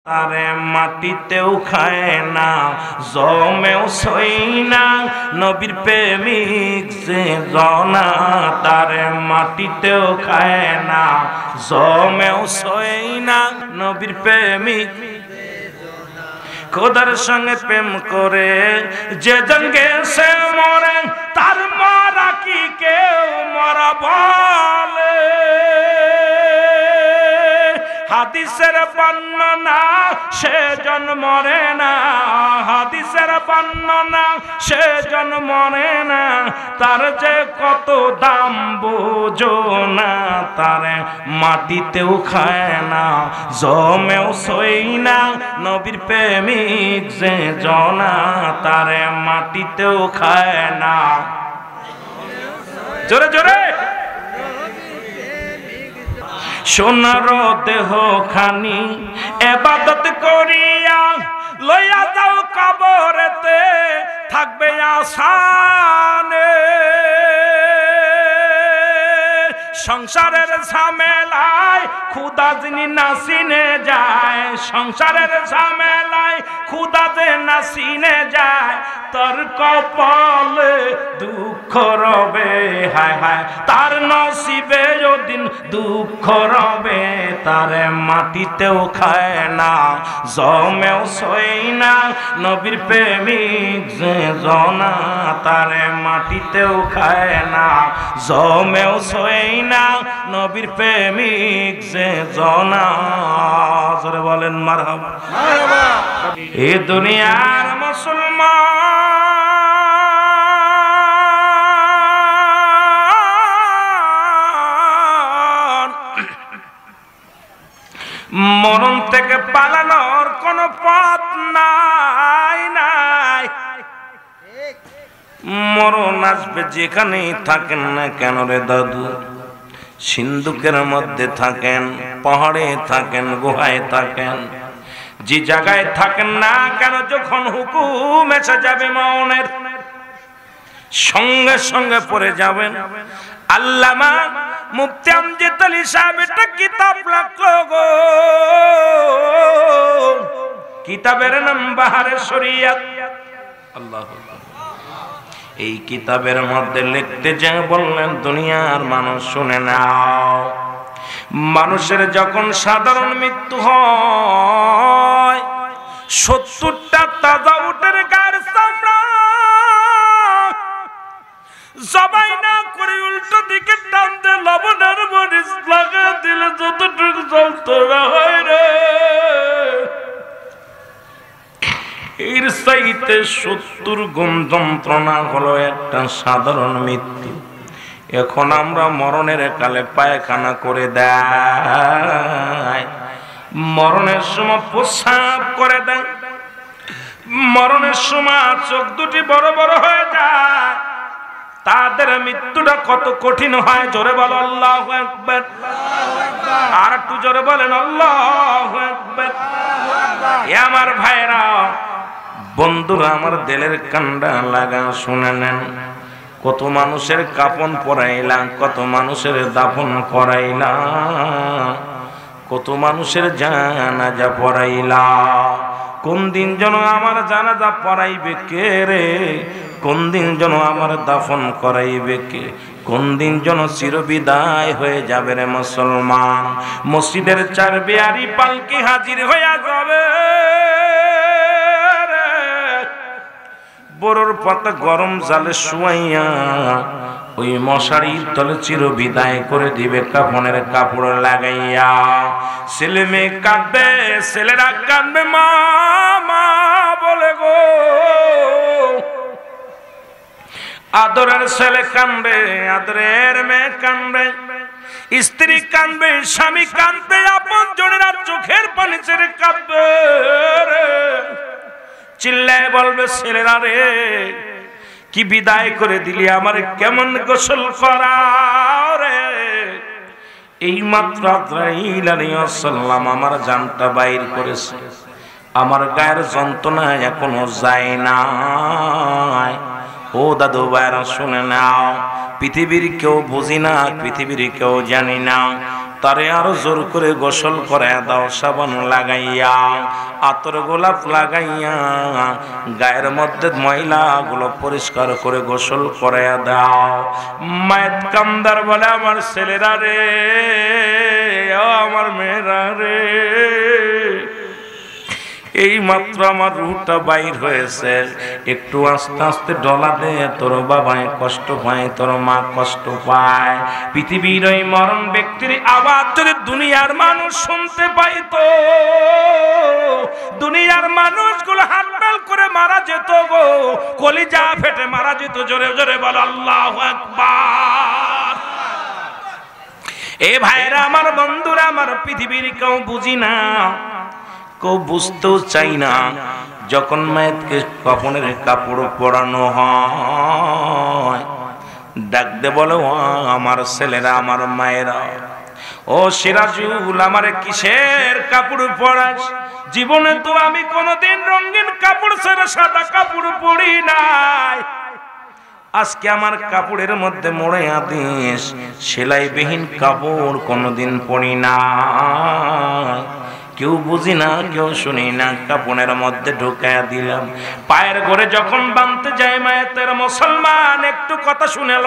তারে মাটিতেও খায় না, জমেও সই না, নবীর প্রেমিক যে জনা। তারে মাটিতেও খায় না, জমেও সই না, নবীর প্রেমিক খোদার সঙ্গে প্রেম করে যেজন গেছে মরে, তার মরা কি কেউ মরা বলে? হাদিসের বর্ণনা সেজন মরে না, হাদিসের বর্ণনা সেজন মরে না, তার যে কত দাম বোঝো না। তারে মাটিতেও খায় না, জমেও সই না, নবীর প্রেমিক যে জনা। তারে মাটিতেও খায় না, জোরে জোরে। সোনার দেহ খানি ইবাদত করিয়া লইয়া যাও কবরেতে, থাকবে আসানে। সংসারের ঝামেলায় খুদা যিনি নাসিনে যায়, সংসারের ঝামেলায় খুদা যে নাসিনে যায়, তার কপালে দুঃখ রবে, হায় হায় তার নসিবে ওদিন দুঃখ রবে। তারে মাটিতেও খায় না, জমেও সই না, নবীর প্রেমিক যে জনা। তারে মাটিতেও খায় না, জমেও সই না, নবীর প্রেমিক যে জনা। জোরে বলেন মারহাবা। এ দুনিয়ার মুসলমান, মরণ থেকে পালানোর কোনো পথ নাই নাই। মরণ আসবে যেখানেই থাকেন না কেন রে দাদু, সিন্ধুকের মধ্যে থাকেন, পাহাড়ে থাকেন, গুহায় থাকেন, যে জায়গায় থাকেন না কেন, যখন হুকুম এসে যাবে মরণের, সঙ্গে সঙ্গে পড়ে যাবেন। আল্লামা মুফতি আমজাদ আলী সাহেব একটা কিতাব লিখলো গো, কিতাবের নাম বাহারে শরিয়ত। আল্লাহু আকবার। এই কিতাবের মধ্যে লিখতে যে বললেন, দুনিয়ার মানুষ শুনে নাও, মানুষের যখন সাধারণ মৃত্যু হয়, 70টা তাজা উটের গায়ের চামড়া জবাই না করে উল্টো দিকে টান দিয়ে লবণের মরিচ লাগা দিলে যতটুকু যন্ত্রণা হয় রে, এর চাইতে 70 গুণ যন্ত্রণা হলো একটা সাধারণ মৃত্যু। এখন আমরা মরণের কালে পায়খানা করে দেয়, মরণের সময় প্রস্রাব করে দেয়, মরণের সময় চোখ দুটি বড় বড় হয়ে যায়। তাদের মৃত্যুটা কত কঠিন হয়, জোরে বলো আল্লাহু আকবার। আর একটু জোরে বলেন আল্লাহু আকবার। এ আমার ভাইরা, বন্ধুরা, আমার দিলের কান্ডা লাগা শুনে নেন। কত মানুষের কাফন পরাইলাম, কত মানুষের দাফন করাইলাম, কত মানুষের জানাজা পড়াইলাম। কোন দিন যেন আমার জানাজা পড়াইবে কে রে, কোন দিন যেন আমার দাফন করাইবে কে, কোন দিন যেন চিরবিদায় হয়ে যাবে রে মুসলমান। মসজিদের চার বেয়ারি পালকি হাজির হইয়া যাবে, বড়র পাতা গরম জালে শুয়াইয়া ওই মশারির তলে চিরবিদায় করে দিবে কাফনের কাপড় লাগাইয়া। ছেলে মেয়ে কাঁদবে, ছেলেরা কাঁদবে মা মা বলে গো, আদরের ছেলে কাঁদবে, আদরের মেয়ে কাঁদবে, স্ত্রী কাঁদবে, স্বামী কাঁদবে, আপন জনেরা চোখের পানি ছেড়ে কাঁদবে, চিল্লায় বলবে ছেলেরা রে কি বিদায় করে দিলি, আমার কেমন গোসল করা রে। এই মাত্র আজরাইল আলাইহিস সালাম আমার জানটা বাইর করেছে, আমার গায়ের যন্ত্রণা এখনো যায় না। ও দাদু ভাইরা শুনে নাও, পৃথিবীর কেউ বুঝি না, পৃথিবীর কেউ জানি না, তারে আরো জোর করে গোসল করে দাও, সাবান লাগাইয়া আতর গোলাপ লাগাইয়া গায়ের মধ্যে ময়লাগুলো পরিষ্কার করে গোসল করে দাও। মায়ের কামদার বলে, আমার ছেলেরা রে, ও আমার মেয়েরা রে, এই মাত্র আমার রুহটা বাইর হয়েছে, একটু আস্তে আস্তে ডলা দে, তোর বাবায় কষ্ট পায়, তোর মা কষ্ট পায়। পৃথিবীর ওই মরণ ব্যক্তির আওয়াজ যদি দুনিয়ার মানুষ শুনতে পাইতো, দুনিয়ার মানুষগুলো হাততাল করে মারা যেত গো, কলিজা ফেটে মারা যেত। জোরে জোরে বল আল্লাহু আকবার। এ ভাইরা আমার, বন্ধুরা আমার, পৃথিবীর কেউ বুঝি না, কেউ বুঝতেও চাই না। যখন মায়েরকে কাফনের কাপড় পরানো হয়, ডাকতে বলে, ও আমার ছেলেরা, আমার মায়েরা, ও সিরাজুল, আমারে কিসের কাপড় পরাস? জীবনে তো আমি কোনোদিন রঙিন কাপড় ছাড়া সাদা কাপড় পরি নাই। আজকে আমার কাপড়ের মধ্যে মোড়ে আদেশ, সেলাইবিহীন কাপড় কোনোদিন পরি না। কেউ বুঝি না, কেউ শুনি না, কাপড়ের মধ্যে ঢুকায়া দিলাম। পায়ের ঘরে যখন বাঁধতে যায় মায়ের মুসলমান, একটু কথা শুনে ল।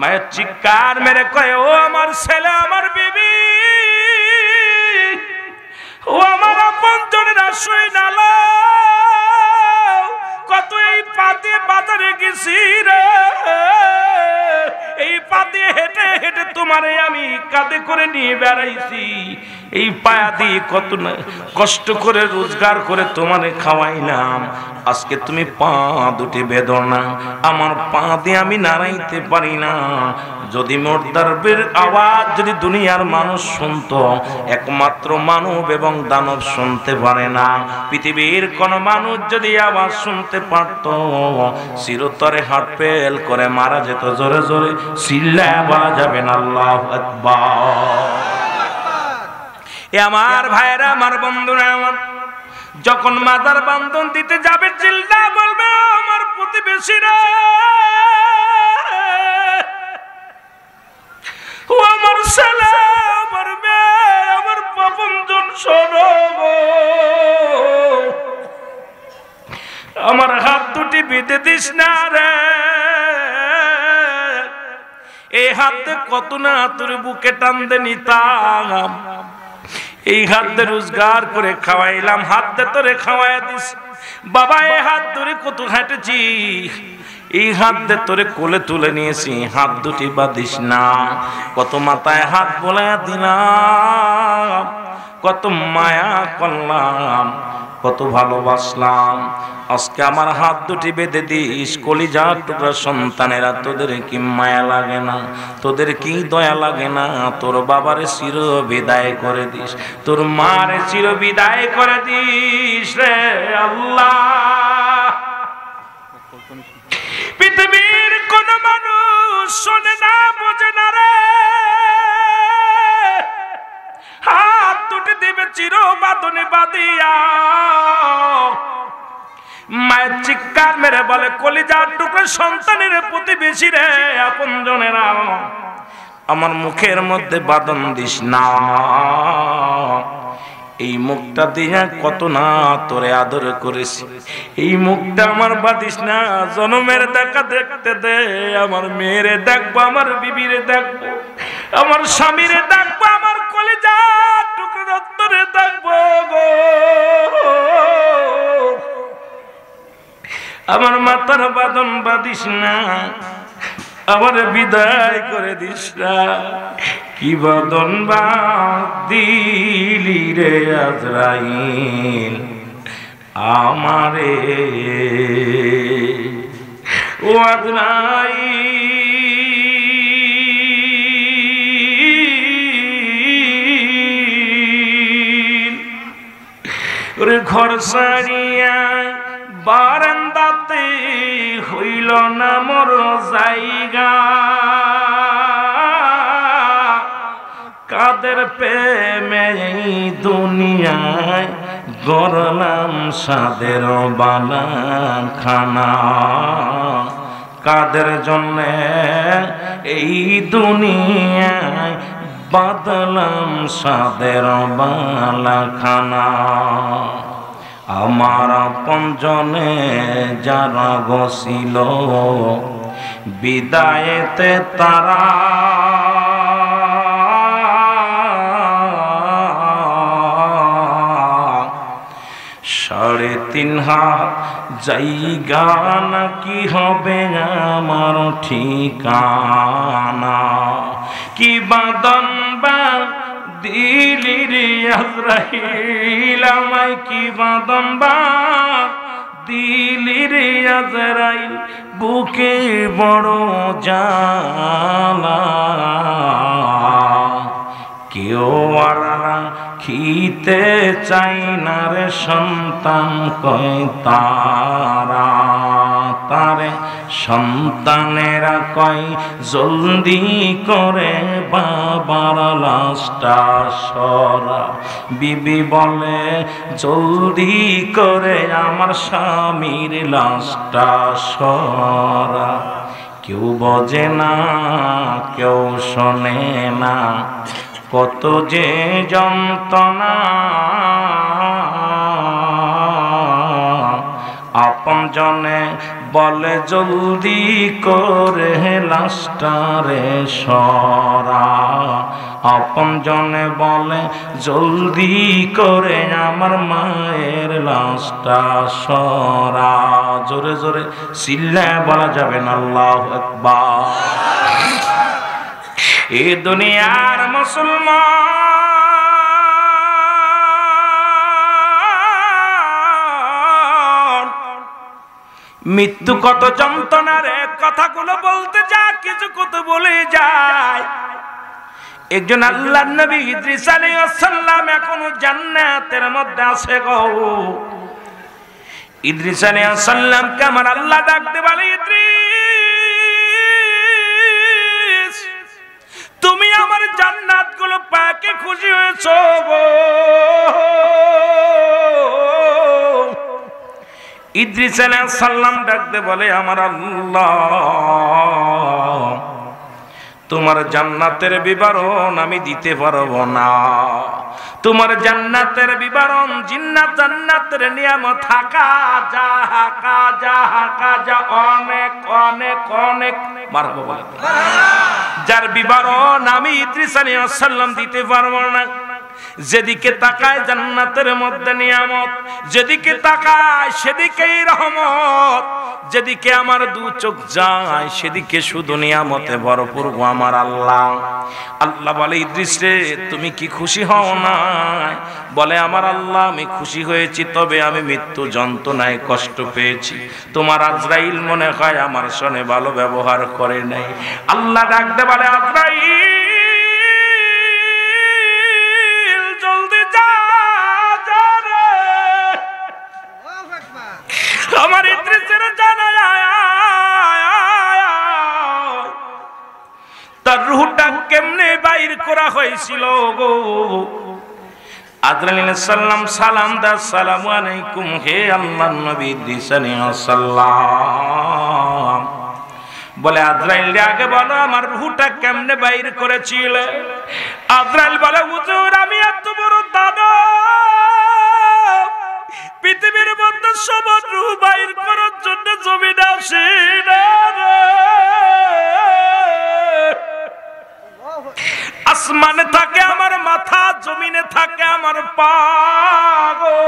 মায়ের চিৎকার মেরে কয়, ও আমার ছেলে, আমার বিবি, ও আমার আপনজনেরা, শুই না লো, কত এই পা দিয়ে বাজারে গেছি রে, এই পা দিয়ে হেঁটে হেঁটে তোমারে আমি কাঁধে করে নিয়ে বেড়াইছি, এই পায়া দিয়ে কত না কষ্ট করে রোজগার করে তোমারে খাওয়াইলাম। আজকে তুমি পা দুটি বেদনা, আমার পা দিয়ে আমি নাড়াইতে পারি না। যদি মুর্দারের আওয়াজ যদি দুনিয়ার মানুষ শুনতো, একমাত্র মানব এবং দানব শুনতে পারে না। পৃথিবীর কোন মানুষ যদি আওয়াজ শুনতে পারত, চিরতরে হার্ট ফেল করে মারা যেত। জোরে জোরে চিল্লায়া বলা যাবে না আল্লাহু আকবার। এ আমার ভাইরা, আমার বন্ধুরা আমার, যখন মাথার বান্ধন দিতে যাবে, চিল্লা বলবে, আমার প্রতিবেশীরা, ও আমার ছেলে, আমার মেয়ে, আমার আপনজন, শোনো, আমার হাত দুটি বেঁধে দিস না রে। এই হাতে কত না তোর বুকে টানতে নিতাম, এই হাত দিয়ে রোজগার করে খাওয়াইলাম, হাত দিয়ে তোরে খাওয়াই দিস। বাবা, এই হাত ধরে কত হাঁটেছি, এই হাত দিয়ে তোরে কোলে তুলে নিয়েছি, হাত দুটি বাঁধিস না। কত মাথায় হাত বোলায়া দিলাম, কত মায়া করলাম, কত ভালোবাসলাম। আজকে আমার হাত দুটি বেঁধে দিস। কলিজার টুকরা সন্তানেরা, তোদের কি মায়া লাগে না? তোদের কি দয়া লাগে না? তোর বাবারে চির বিদায় করে দিস, তোর মারে চির বিদায় করে দিস রে আল্লাহ। পৃথিবীর কোন মানুষ শোনে না, বোঝে না রে, হাত দুটি দিবে চির বাঁধনে বাঁধিয়া। মায়ের চিৎকার মেরে বলে, কলিজার টুকরা সন্তানের প্রতিবেশী রে, আপনজনেরা, আমার মুখের মধ্যে বাঁধন দিস না। এই মুখটা দিয়ে কত না তোরে আদর করেছি, এই মুখটা আমার বাঁধিস না। জনমের দেখা দেখতে দে, আমার মেয়েরে দেখবো, আমার বিবিরে দেখবো, আমার স্বামীরে দেখবো, আমার কলিজার টুকরা রত্তরে দেখবো গো। আমার মাথার বাঁধন বাঁধিস না, আমার বিদায় করে দিস না। কি বাঁধন বাঁধিলি রে আজরাইল আমারে, ও আজরাইল, ওরে ঘর সারিয়া বারান্দাতে হইল না মোর জায়গা, কাদের প্রেমে দুনিয়ায় গড়লাম সাদের বালা খানা, কাদের জন্যে এই দুনিয়ায় বাদলাম সাদের বালাখানা আমার আপনজনে যারা গছিল বিদায়েতে তারা সাড়ে তিন হাত জায়গা নাকি হবে আমার ঠিকানা কি বাদন বা দিলির আজরাইল আমায় কি বাদন বা দিলির আজরাইল বুকে বড় জ্বালা কেউ আর খিতে চাই না রে সন্তান কয় তারা তারে সন্তানেরা কয় জলদি করে বাবার লাশটা সরা বিবি বলে জলদি করে আমার স্বামীর লাশটা সরা কেউ বোঝে না কেউ শোনে না কত যে যন্ত্রণা আপন জনে বলে জলদি করে লাশটারে সরা আপন জনে বলে জলদি করে আমার মায়ের লাশটা সরা জোরে জোরে চিল্লায় বলা যাবে না আল্লাহু আকবার এ দুনিয়ার মুসলমান মৃত্যু কত যন্ত্রণার কথাগুলো বলতে যা কিছু কত বলে যায় একজন আল্লাহর নবী ইদ্রিস আলাইহিস সালাম এখনো জান্নাতের মধ্যে আছে গো ইদ্রিস আলাইহিস সালামকে আমার আল্লাহ ডাকতে বলে ইদ্রিস তুমি আমার জান্নাত গুলো পাকে খুশি হয়েছো গো ইদ্রিস আলাইহিস সালাম ডাকতে বলে আমার আল্লাহ তোমার জান্নাতের বিবরণ আমি দিতে পারবো না তোমার জান্নাতের বিবরণ জান্নাতের নিয়ামত থাকা যা অনেক অনেক অনেক মারহাবা বলে যার বিবরণ আমি ইদ্রিস আলাইহিস সালাম দিতে পারবো না যেদিকে তাকায় জান্নাতের মধ্যে নিয়ামত যেদিকে তাকায় সেদিকেই রহমত যেদিকে আমার দু চোখ যায় সেদিকে শুধু নিয়ামতে ভরপুর আমার আল্লাহ আল্লাহ বলে ইদ্রিস রে তুমি কি খুশি হও না বলে আমার আল্লাহ আমি খুশি হয়েছি তবে আমি মৃত্যু যন্ত্রণায় কষ্ট পেয়েছি তোমার আজরাইল মনে হয় আমার সঙ্গে ভালো ব্যবহার করে নাই আল্লাহ ডাকতে বলে আজরাইল আমার ইদ্রিসের জানায় তার রূহটা কেমনে বাইর করা হয়েছিল গো আজরাইল আলাইহিস সালাম সালাম দা আসসালামু আলাইকুম হে আল্লাহর নবী ইদ্রিস আলাইহিস সালাম বলে আজরাইল আগে বলো আমার রূহটা কেমনে বাইর করেছিল আজরাইল বলে হুজুর আমি এত বড় দানব পৃথিবীর মধ্যে সবার রূহ বাইর করার জন্য জমিনে আসে না আসমানে থাকে আমার মাথা জমিনে থাকে আমার পা গো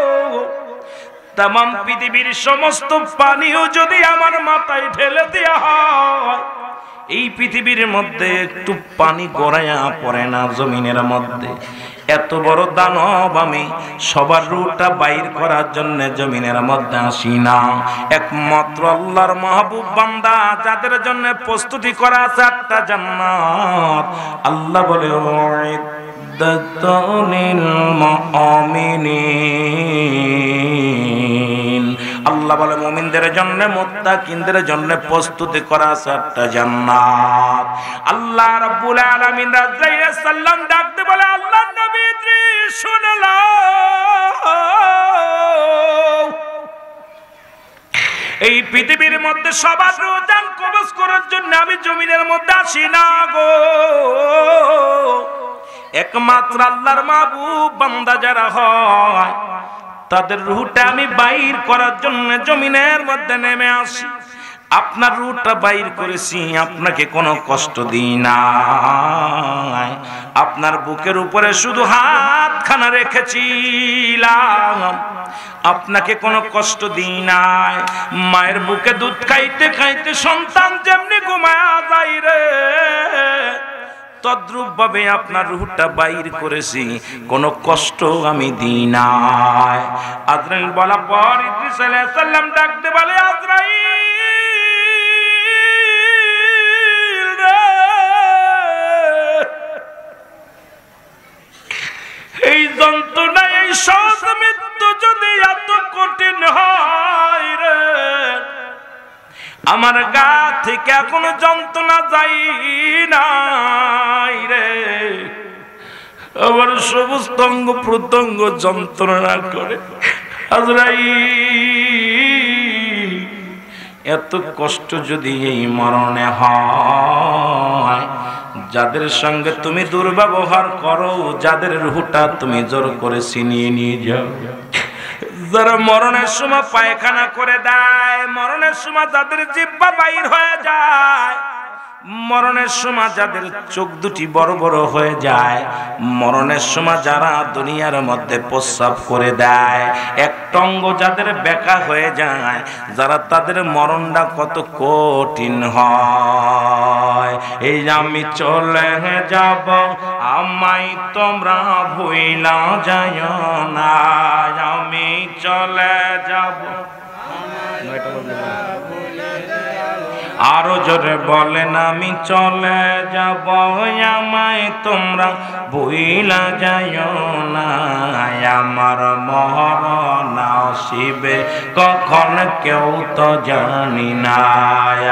तमाम पृथिवीर समस्त पानिও যদি আমার মাথায় ঢেলে দেয়া হয় এই পৃথিবীর মধ্যে একটু পানি গড়ায়া পড়ে না জমিনের মধ্যে এত বড় দানব আমি সবার রূহটা বাইর করার জন্য জমিনের মধ্যে আসি না একমাত্র আল্লাহর মাহবুব বান্দা যাদের জন্য প্রস্তুতি করা আছে একটা জান্নাত আল্লাহ বলে দাতুনিল মুমিনিন আল্লাহ বলে মুমিনদের জন্য মুত্তাকিনদের জন্য প্রস্তুতি করা আছে একটা জান্নাত আল্লাহ রাব্বুল আলামিন আজরাইল সালাম ডাকতে বলে আল্লাহর নবী ইদ্রিস শুনে নাও এই পৃথিবীর মধ্যে সবার রূহ জান কবজ করার জন্য আমি জমিনের মধ্যে আসি না গো একমাত্র আল্লাহর মাহবুব বান্দা যারা হয় তাদের রূহটা আমি বাইর করার জন্য জমিনের মধ্যে নেমে আসি। আপনার রূহটা বাইর করেছি, আপনাকে কোনো কষ্ট দিই না। আপনার বুকের উপরে শুধু হাতখানা রেখেছিলাম, আপনাকে কোনো কষ্ট দিই নাই। মায়ের বুকে দুধ খাইতে খাইতে সন্তান যেমনি ঘুমায়া যায় রে, তদ্রূপ ভাবে আপনার রূহটা বাইর করেছি, কোনো কষ্ট আমি দিই নাই। আজরাইল বলা পর ইদ্রিস আলাইহিস সালাম ডাকতে বলে, আজরাইল রে, এই যন্ত্রণা, এই সহজ মৃত্যু যদি এত কঠিন হয় রে, আমার গা থেকে এখনো যন্ত্রণা যাই নাই রে, আমার সমস্ত অঙ্গ প্রত্যঙ্গ যন্ত্রণা করে। আজরাইল, এত কষ্ট যদি এই মরণে হয়, যাদের সঙ্গে তুমি দুর্ব্যবহার করো, যাদের রূহটা তুমি জোর করে ছিনিয়ে নিয়ে যাও, যারা মরণের সময় পায়খানা করে দেয়, মরণের সময় যাদের জিহ্বা বাইর হয়ে যায়, মরণের সময় যাদের চোখ দুটি বড় বড় হয়ে যায়, মরণের সময় যারা দুনিয়ার মধ্যে প্রস্রাব করে দেয়, একটা অঙ্গ যাদের বেঁকা হয়ে যায়, যারা তাদের মরণটা কত কঠিন হয়। এই আমি চলে যাব, আমায় তোমরা ভুইলা যাইও না, আমি চলে যাব। আরো জোরে বলেন, আমি চলে যাব, আমায় তোমরা ভুইলা যাইও না, আমার মরণ আসিবে কখন কেউ তো জানি না,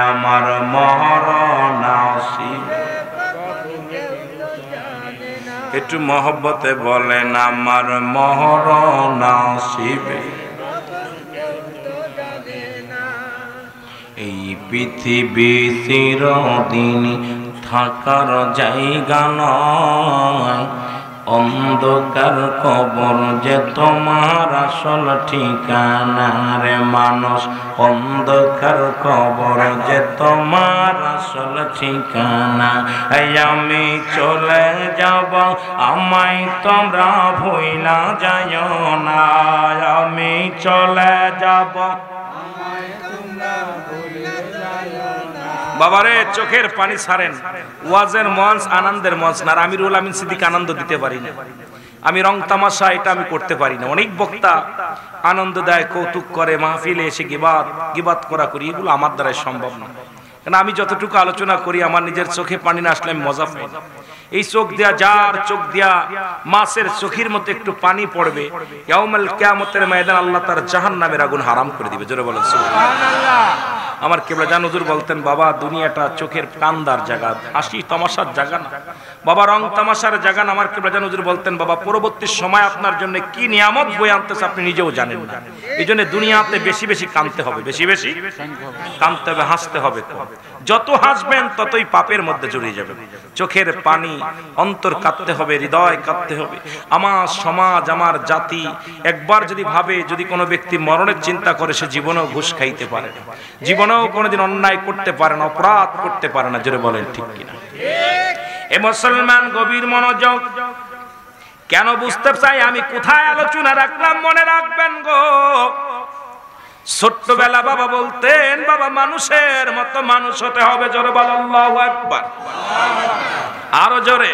আমার মরণ আসিবে। একটু মহব্বতে বলেন, আমার মরণ আসিবে। এই পৃথিবী চিরদিন থাকার জায়গা নয়, অন্ধকার কবর যে তোমার আসল ঠিকানা রে মানুষ, অন্ধকার কবর যে তোমার আসল ঠিকানা। আমি চলে যাব, আমায় তোমরা ভুইলা যাইও না, আমি চলে যাব। বাবারে, চোখের পানি ছাড়েন। ওয়াজের মঞ্চ আনন্দের মঞ্চ না, আমিরুল আমিন সিদ্দিক আনন্দ দিতে পারি না, আমি রং তামাশা এটা আমি করতে পারি না। অনেক বক্তা আনন্দ দেয়, কৌতুক করে, মাহফিলে এসে গিবাত করা করি, এগুলো আমার দ্বারা সম্ভব না। কারণ আমি যতটুকু আলোচনা করি, আমার নিজের চোখে পানি না আসলে আমি মজা পাই না। এই চোখ দিয়া, যার চোখ দিয়া মাছের চোখের মধ্যে একটু পানি পড়বে, ইয়াউমুল কিয়ামতের ময়দান আল্লাহ তার জাহান্নামের আগুন হারাম করে দিবে। জোরে বলেন সুবহানাল্লাহ। আমার কিবলা জান হুজুর বলতেন, বাবা দুনিয়াটা চোখের কান্দার জায়গা, হাসি তামাশার জায়গা না বাবা, রং তামাশার জায়গা না। আমার কিবলা জান হুজুর বলতেন, বাবা পরবর্তী সময় আপনার জন্য কি নিয়ামত বয়ে আনতেছে আপনি নিজেও জানেন না। এই জন্য দুনিয়াতে বেশি বেশি কাঁদতে হবে, বেশি বেশি কাঁদতে হবে, হাসতে হবে। যত হাসবেন ততই পাপের মধ্যে জড়িয়ে যাবেন। চোখের পানি, অন্তর কাঁদতে হবে, হৃদয় কাঁদতে হবে। আমার সমাজ, আমার জাতি একবার যদি ভাবে, যদি কোনো ব্যক্তি মরণের চিন্তা করে, সে জীবনেও ঘুষ খাইতে পারে না, জীবনেও কোনোদিন অন্যায় করতে পারে না, অপরাধ করতে পারে না। জোরে বলেন ঠিক কিনা? এ মুসলমান, গভীর মনোযোগ। কেন বুঝতে চাই আমি কোথায় আলোচনা রাখলাম, মনে রাখবেন গো। ছোট্টবেলা বাবা বলতেন, বাবা মানুষের মতো মানুষ হতে হবে। জোরে বলেন আল্লাহু আকবার। আরো জোরে।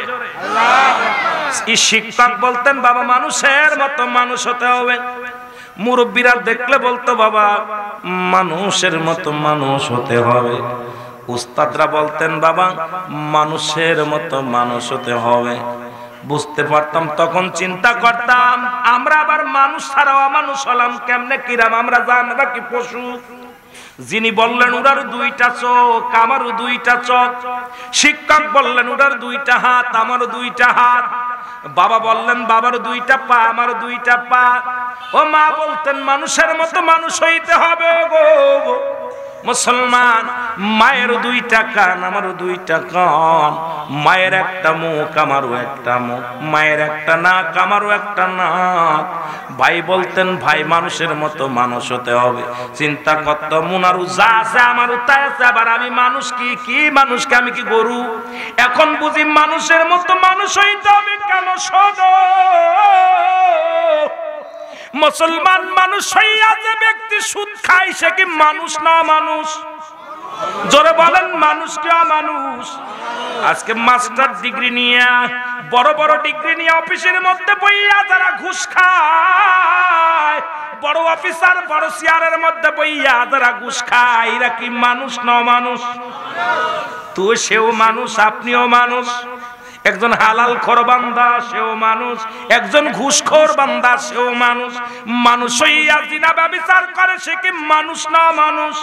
শিক্ষক বলতেন, বাবা মানুষের মতো মানুষ হতে হবে। মুরব্বীরা দেখলে বলতো, বাবা মানুষের মতো মানুষ হতে হবে। উস্তাদরা বলতেন, বাবা মানুষের মতো মানুষ হতে হবে। বুঝতে পারতাম, তখন চিন্তা করতাম, আমরা আবার মানুষ ছাড়াও মানুষ হলাম কেমনে, কিরাম? আমরা কি পশু? যিনি বললেন উনার দুইটা চোখ, আমারও দুইটা চোখ। শিক্ষক বললেন উনার দুইটা হাত, আমারও দুইটা হাত। বাবা বললেন বাবার দুইটা পা, আমারও দুইটা পা। ও মা বলতেন, মানুষের মতো মানুষ হইতে হবে গো। মুসলমান, মায়ের দুইটা কান, আমারও দুইটা কান, মায়ের একটা মুখ, আমারও একটা মুখ, মায়ের একটা নাক, আমারও একটা নাক। ভাই বলতেন ভাই মানুষের মতো মানুষ হতে হবে। চিন্তা করত মুনারু যা আছে আমারও তাই আছে, আবার আমি মানুষ কি মানুষকে আমি কি গরু? এখন বুঝি মানুষের মতো মানুষ হইতে হবে কেন? শোনো মুসলমান, মানুষ হইয়া যে ব্যক্তি সুদ খায় সে কি মানুষ না মানুষ? জোরে বলেন মানুষ কি অমানুষ? আজকে মাস্টার ডিগ্রি নিয়ে, বড় বড় ডিগ্রি নিয়ে অফিসের মধ্যে বইয়া যারা ঘুষ খায়, বড় অফিসার বড় চেয়ারের মধ্যে বইয়া যারা ঘুষ খায়, এরা কি মানুষ না মানুষ? তো সেও মানুষ, আপনিও মানুষ। একজন হালাল খোর বান্দা সেও মানুষ, একজন ঘুষখোর বান্দা সেও মানুষ। মানুষ হইয়া জিনা ব্যভিচার করে সে কি মানুষ না মানুষ?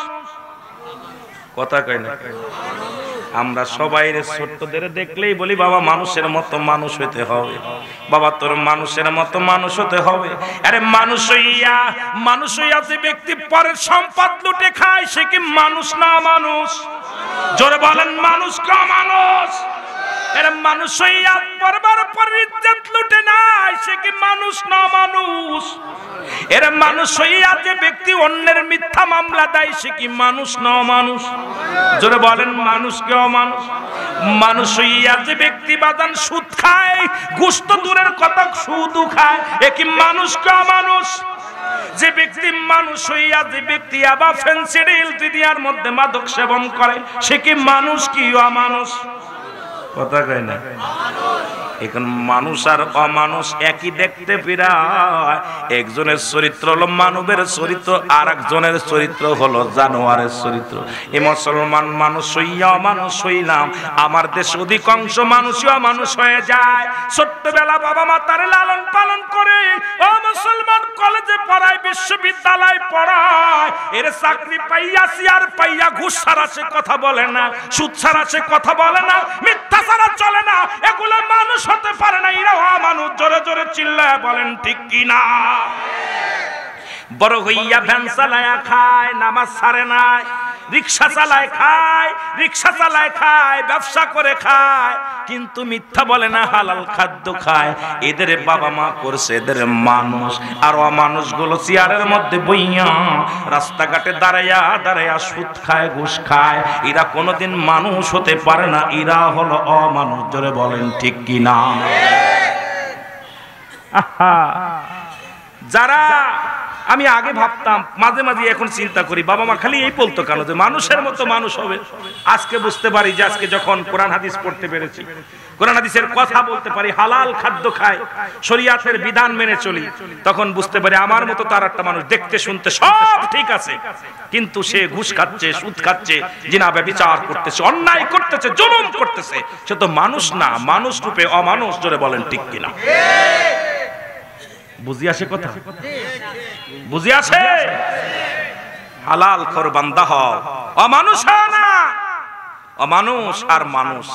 কথা কয় না? আমরা সবাই ছোট্টদের দেখলেই বলি বাবা মানুষের মতো মানুষ হইতে হবে, বাবা তোর মানুষের মতো মানুষ হতে হবে। আরে মানুষ হইয়া যে ব্যক্তি পরের সম্পদ লুটে খায় সে কি মানুষ না মানুষ? জোরে বলেন মানুষ কা মানুষ? এরা মানুষ হইয়া পরবার পরের ইজ্জত লুটে নাই সে কি মানুষ না মানুষ? এরা মানুষ হইয়া যে ব্যক্তি অন্যের মিথ্যা মামলা দেয় সে কি মানুষ না মানুষ? জোরে বলেন মানুষ কে অমানুষ? মানুষ হইয়া যে ব্যক্তি বাদান সুদ খায়, ঘুষ তো দূরের কথা সুদও খায়, এ কি মানুষ কে অমানুষ? যে ব্যক্তি মানুষ হইয়া যে ব্যক্তি আবার ফেন্সিডিল দুনিয়ার মধ্যে মাদক সেবন করে সে কি মানুষ কি অমানুষ? কথা কয় না? এখন মানুষ আর অমানুষ একই দেখতে প্রায়। একজনের চরিত্র হলো মানবের চরিত্র, আর একজনের চরিত্র হলো জানোয়ারের চরিত্র। এই মুসলমান মানুষ হইয়া অমানুষ হইলাম, আমার দেশ অধিকাংশ মানুষই অমানুষ হয়ে যায়। ছোট্টবেলা বাবা মা তারে লালন পালন করে, ও মুসলমান কলেজে পড়ায়, বিশ্ববিদ্যালয় পড়ায়, এর চাকরি পাইয়া চেয়ার পাইয়া ঘুষ ছাড়া সে কথা বলে না, সুদ ছাড়া সে কথা বলে না, মিথ্যা ছাড়া চলে না, এগুলো মানুষ হতে পারে না। এরা মানুষ। জোরে জোরে চিল্লায় বলেন ঠিক কি না? বড় হইয়া ভ্যান চালায়া খায়, নামাজ ছাড়ে নাই, রিক্সা চালায় খায়, ব্যবসা করে খায়, কিন্তু মিথ্যা বলে না, হালাল খাদ্য খায়। এদের বাবা মা করছে এদের মানুষ। আর অমানুষগুলো চেয়ারের মধ্যে বইয়া রাস্তাঘাটে দাঁড়াইয়া সুদ খায়, ঘুষ খায়। এরা কোনোদিন মানুষ হতে পারে না, এরা হলো অমানুষ। জোরে বলেন ঠিক কি না? যারা আমি আগে ভাবতাম, মাঝে মাঝে এখন চিন্তা করি বাবা মা খালি এই বলতো কেন যে মানুষের মতো মানুষ হবে। আজকে বুঝতে পারি যে আজকে যখন কোরআন হাদিস পড়তে পেরেছি, কোরআন হাদিসের কথা বলতে পারি, হালাল খাদ্য খাই, শরীয়তের বিধান মেনে চলি, তখন বুঝতে পারি আমার মতো তার একটা মানুষ দেখতে শুনতে সব ঠিক আছে, কিন্তু সে ঘুষ খাচ্ছে, সুদ খাচ্ছে, জিনা ব্যভিচার করতেছে, অন্যায় করতেছে, জুলুম করতেছে, সে তো মানুষ না, মানুষ রূপে অমানুষ। জোরে বলেন ঠিক কিনা? বুঝি আসে কথা? বুঝি আসে? হালাল খোর বান্দা হও, অমানুষ হও না। অমানুষ আর মানুষ,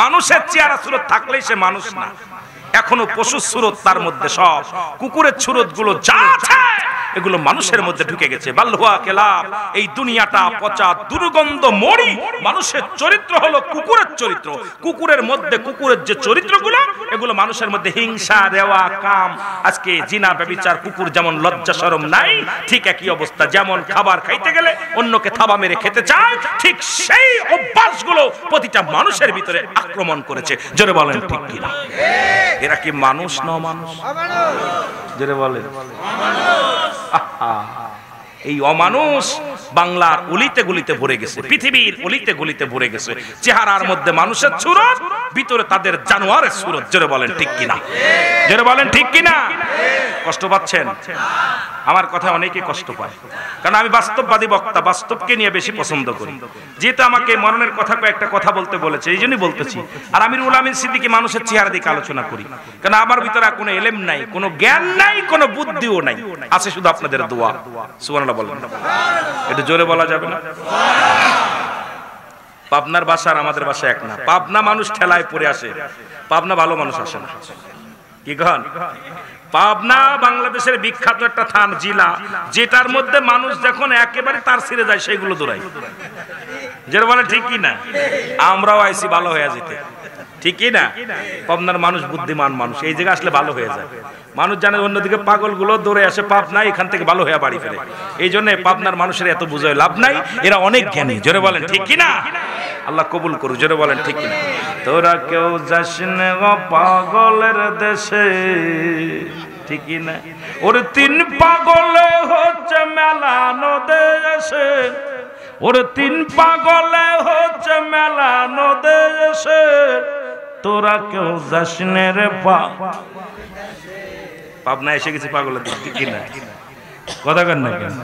মানুষের চেহারা সুরত থাকলেই সে মানুষ না, এখনো পশুর সুরত তার মধ্যে। সব কুকুরের সুরত গুলো যা আছে এগুলো মানুষের মধ্যে ঢুকে গেছে। বাল্হুয়া কেলাব, এই দুনিয়াটা পচা দুর্গন্ধ মরি। মানুষের চরিত্র হলো কুকুরের চরিত্র। কুকুরের মধ্যে কুকুরের যে চরিত্রগুলো এগুলো মানুষের মধ্যে হিংসা, দেওয়া, কাম। আজকে জিনা ব্যভিচার, কুকুর যেমন লজ্জা শরম নাই, ঠিক একই অবস্থা। যেমন খাবার খাইতে গেলে অন্যকে থাবা মেরে খেতে চায়, ঠিক সেই অভ্যাসগুলো প্রতিটা মানুষের ভিতরে আক্রমণ করেছে। জোরে বলেন ঠিক কিনা? এরা কি মানুষ না মানুষ? জোরে বলেন। এই অমানুষ বাংলার অলিতে গলিতে ভরে গেছে, পৃথিবীর অলিতে গলিতে ভরে গেছে। চেহারার মধ্যে মানুষের সুরত, ভিতরে তাদের জানোয়ারের সুরত। জোরে বলেন ঠিক কিনা? জোরে বলেন ঠিক কিনা? কষ্ট পাচ্ছেন? আমার কথা অনেকে কষ্ট পায়, কারণ আমি বাস্তববাদী বক্তা, বাস্তবকে নিয়ে বেশি পছন্দ করি। যেহেতু আমাকে মরণের কথা কয়েকটা কথা বলতে বলেছে, এই জন্যই বলতেছি। আর আমিরুল আমিন সিদ্দিকী মানুষের চেহারা দিকে আলোচনা করি, কারণ আমার ভিতরে কোনো এলেম নাই, কোনো জ্ঞান নাই, কোনো বুদ্ধিও নাই, আছে শুধু আপনাদের দোয়া। সুবহানাল্লাহ বলেন। এটা জোরে বলা যাবে না? পাবনার বাসা আর আমাদের বাসা এক না। পাবনা মানুষ ঠেলায় পড়ে আসে, পাবনা ভালো মানুষ আসে না। কি কন? পাবনা বাংলাদেশের বিখ্যাত একটা থান জেলা, যেটার মধ্যে মানুষ যখন একেবারে তার ছিঁড়ে যায় সেগুলো দৌড়ায়। যেটা বলে ঠিক কি না? আমরাও আইসি ভালো হয়ে যেতে, ঠিক কি না? পাবনার মানুষ বুদ্ধিমান মানুষ, এই জায়গায় আসলে ভালো হয়ে যায়। মানুষ জানে অন্যদিকে পাগলগুলো দৌড়ে আসে পাবনা, এখান থেকে ভালো হয়ে বাড়ি ফেরে। এই জন্য পাবনার মানুষের এত বুঝায় লাভ নাই, এরা অনেক জ্ঞানী। জোরে বলেন ঠিক কি না? আল্লাহ কবুল করুক। জোরে বলেন ঠিক কি না? তোরা কেউ যাস না পাগলের দেশে, ঠিক কি না? ওর তিন পাগলে হচ্ছে মেলানো দেশে, ওর তিন পাগলে হচ্ছে মেলানো দেশে, তোরা কেউ যাস না রে পাবনা এসে গেছি পাগলের দেশে, ঠিক কি না? কথা কন না কেন?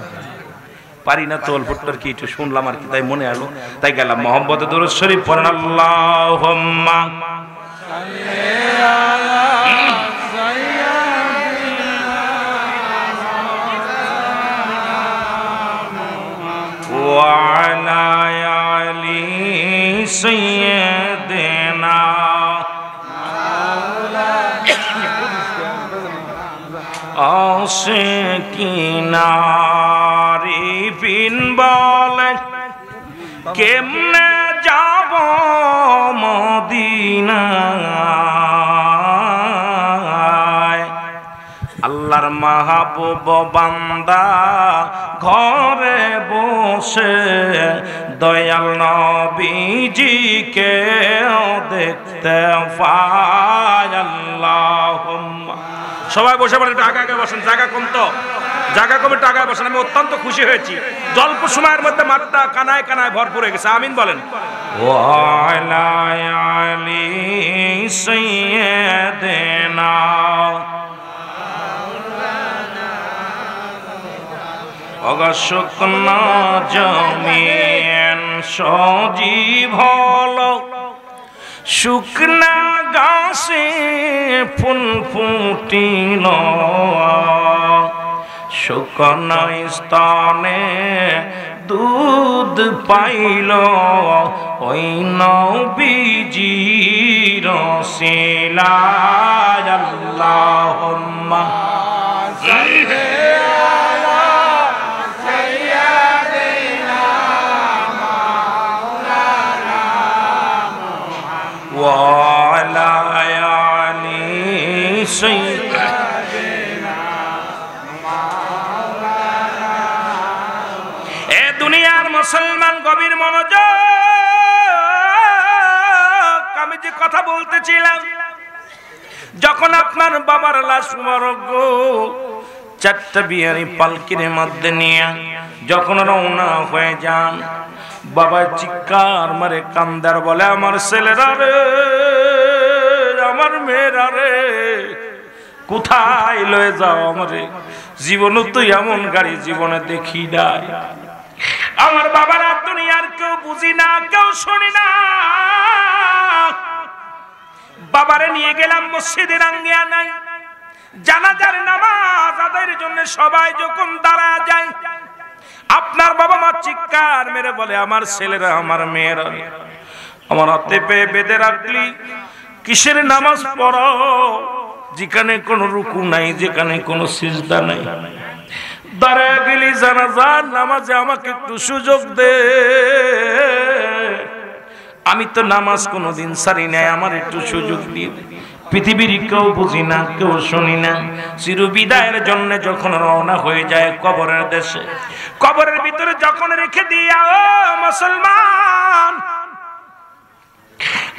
পারি না তোল ফুট্টার কি একটু শুনলাম আর কি, তাই মনে আলো, তাই গেলাম। মোহাম্মদ দুরূদ শরীফ পড়েন। আল্লাহুম্মা ওয়া আলা আলি সাইয়্যিদিনা আশিকিনা বিন বলে কেমনে যাব মদিনায়, আল্লাহর মাহবুব বান্দা ঘরে বসে দয়াল নবীজিকে দেখতে পায়। আল্লাহুম্মা, সবাই বসে পড়েন, একটু আগে বসেন, জায়গা কম তো, জায়গা কমে টাকায় বসেন। আমি অত্যন্ত খুশি হয়েছি, অল্প সময়ের মধ্যে মাঠটা কানায় কানায় ভরপুর হয়ে গেছে। আমিন বলেন। ওয়ালা আলি সাইয়্যিদিনা অগশুকনা জমিন সজীব হলো, শুকনা গাছে ফুল ফুটিল, শুকনা স্থানে দুধ পাইল, ওই নবীজির সিলায়। আল্লাহুম্মা সাল্লি আলা সাইয়্যিদিনা মাওলানা মুহাম্মদ ওয়া আলা আলি সাইয়্যিদিনা মাওলানা। এ দুনিয়ার মুসলমান গভীর মনোযোগ, আমি যে কথা বলতেছিলাম, যখন আপনার বাবার লাশ মুবারক চারটা বিয়ারি পালকির মধ্যে নিয়ে যখন রওনা হয়ে যান, বাবা চিৎকার মারে কান্দার বলে, আমার ছেলেরা রে, আমার মেয়েরা রে, কোথায় লয়ে যাও আমারে? জীবনে তো এমন গাড়ি জীবনে দেখি নাই। আমার বাবার আর দুনিয়ার কেউ বুঝি না, কেউ শুনি না। বাবারে নিয়ে গেলাম মসজিদের আঙ্গিনায়, জানাজার নামাজ আদায়ের জন্য সবাই যখন দাঁড়া যায়, আপনার বাবা মা চিৎকার মেরে বলে, আমার ছেলেরা, আমার মেয়েরা, আমার হাতে পেয়ে বেঁধে রাখলি, কিসের নামাজ পড়ো যেখানে কোনো রুকু নাই, যেখানে কোনো সিজদা নাই? দাঁড়ায় গেলি জানাজার নামাজে, আমাকে একটু সুযোগ দে, আমি তো নামাজ কোনোদিন ছাড়ি নাই, আমার একটু সুযোগ দিয়ে দে। পৃথিবীর কেউ বুঝি না, কেউ শুনি না। চিরবিদায়ের জন্য যখন রওনা হয়ে যায় কবরের দেশে, কবরের ভিতরে যখন রেখে দিয়া, ও মুসলমান,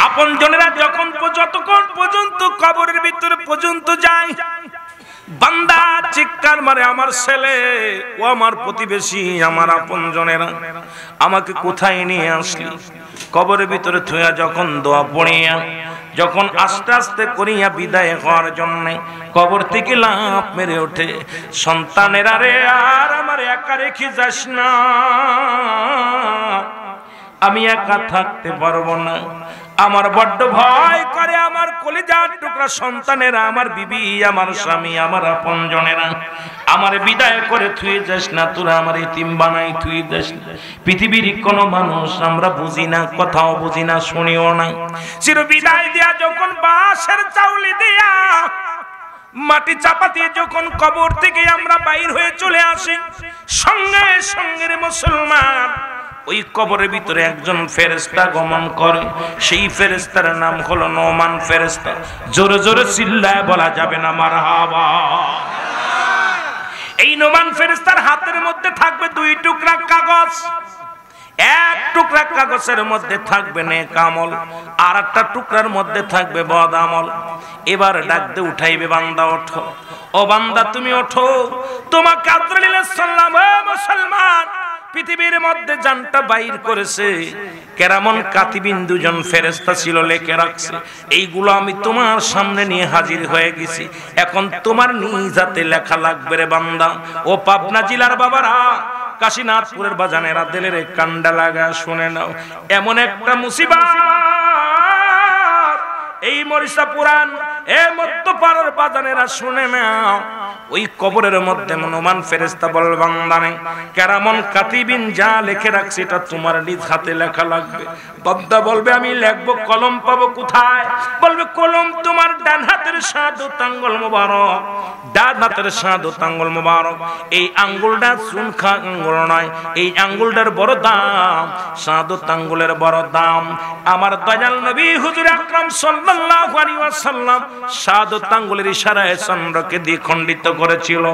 আপন জনেরা যখন যতক্ষণ পর্যন্ত কবরের ভিতরে পর্যন্ত যায়, বান্দা চিৎকার মারে, আমার ছেলে, ও আমার প্রতিবেশী, আমার আপন জনেরা, আমাকে কোথায় নিয়ে আসলি? কবরের ভিতরে থুয়া যখন দোয়া পড়িয়া, যখন আস্তে আস্তে করিয়া বিদায় হওয়ার জন্য কবর থেকে লাফ মেরে ওঠে, সন্তানেরা রে, আর আমার একা রেখে যাস না, আমি একা থাকতে পারবো না, আমার বড্ড ভয় করে, আমার কলিজার টুকরা সন্তানেরা, আমার বিবি, আমার স্বামী, আমার আপনজনেরা, আমার বিদায় করে থুয়ে যাস না, তোরা আমার ইতিম বানাই থুয়ে যাস না। পৃথিবীর কোনো মানুষ আমরা বুঝি না, কথাও বুঝি না, শুনিও না। চির বিদায় দিয়া যখন বাঁশের চাউলি দিয়া মাটি চাপা দিয়ে যখন কবর থেকে আমরা বাইর হয়ে চলে আসি, সঙ্গে সঙ্গে মুসলমান ওই কবরের ভিতরে একজন ফেরেশতা গমন করে। সেই ফেরেশতার নাম হলো নোমান ফেরেশতা। জোরে জোরে চিল্লায় বলা যাবে না মারহাবা। এই নোমান ফেরেশতার হাতের মধ্যে থাকবে 2 টুকরা কাগজ। এক টুকরা কাগজের মধ্যে থাকবে নেক আমল, আর একটা টুকরার মধ্যে থাকবে বদ আমল। এবার ডাক দিয়ে উঠাইবে, বান্দা ওঠো, ও বান্দা তুমি ওঠো। তোমাকে আজরাইল সালাম, ও মুসলমান, পৃথিবীর মধ্যে জানটা বাইর করেছে কেরামন কাতিবিন, 2 জন ফেরেশতা ছিল, লেখে রাখছে। এইগুলো আমি তোমার সামনে নিয়ে হাজির হয়ে গেছি। এখন তোমার নিজ হাতে লেখা লাগবে রে বান্দা। ও পাবনা জেলার বাবারা, কাশীনাথপুরের বাজানেরা, দিলের কান্ডা লাগা শুনে নাও। এমন একটা মুসিবত এই মরিচা পুরাণ, এ মধ্যপাড়ার বাজানেরা শুনে নাও। ওই কবরের মধ্যে নোমান ফেরেশতা বলবে, বান্দানে কেরামন কাতিবিন যা লিখে রাখছে এটা তোমার নিজ হাতে লেখা লাগবে। বান্দা বলবে, আমি লিখবো, কলম পাবো কোথায়? বলবে, কলম তোমার ডান হাতের শাহাদাত আঙ্গুল মোবারক, ডান হাতের শাহাদাত আঙ্গুল মোবারক। এই আঙ্গুলটা চুনখা আঙ্গুল নয়, এই আঙ্গুলটার বড় দাম, শাহাদাত আঙ্গুলের বড় দাম। আমার দয়াল নবী হুজুর আকরাম সাল্লাল্লাহু আলাইহি ওয়াসাল্লাম শাহাদাত আঙ্গুলের ইশারায় চন্দ্রকে দ্বিখণ্ডিত করেছিল।